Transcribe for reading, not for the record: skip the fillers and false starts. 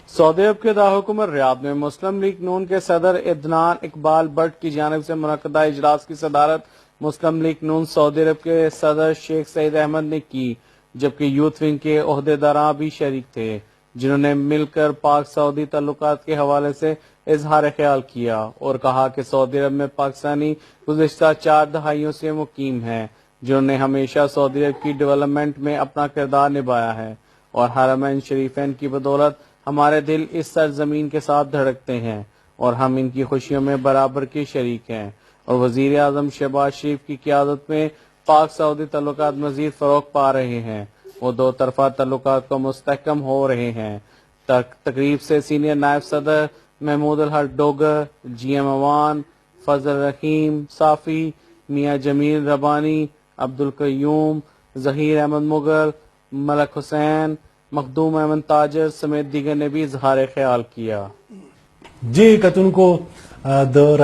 سعودی عرب کے دارالحکومت ریاض میں مسلم لیگ نون کے صدر عدنان اقبال بٹ کی جانب سے منعقدہ اجلاس کی صدارت مسلم لیگ نون سعودی عرب کے صدر شیخ سعید احمد نے کی، جبکہ یوتھ ونگ کے عہدیداران بھی شریک تھے، جنہوں نے مل کر پاک سعودی تعلقات کے حوالے سے اظہار خیال کیا اور کہا کہ سعودی عرب میں پاکستانی گزشتہ 4 دہائیوں سے مقیم ہیں، جنہوں نے ہمیشہ سعودی عرب کی ڈیولپمنٹ میں اپنا کردار نبھایا ہے، اور حرمین شریفین کی بدولت ہمارے دل اس سرزمین کے ساتھ دھڑکتے ہیں اور ہم ان کی خوشیوں میں برابر کے شریک ہیں، اور وزیر اعظم شہباز شریف کی قیادت میں پاک سعودی تعلقات مزید فروغ پا رہے ہیں، وہ 2 طرفہ تعلقات کو مستحکم ہو رہے ہیں۔ تقریب سے سینئر نائب صدر محمود الحق ڈوگر، جی ایم اوان، فضل رحیم صافی، میاں جمیل ربانی، عبدالقیوم، ظہیر احمد مغل، ملک حسین، مخدوم احمد تاجر سمیت دیگر نے بھی اظہار خیال کیا۔ جی کتن کو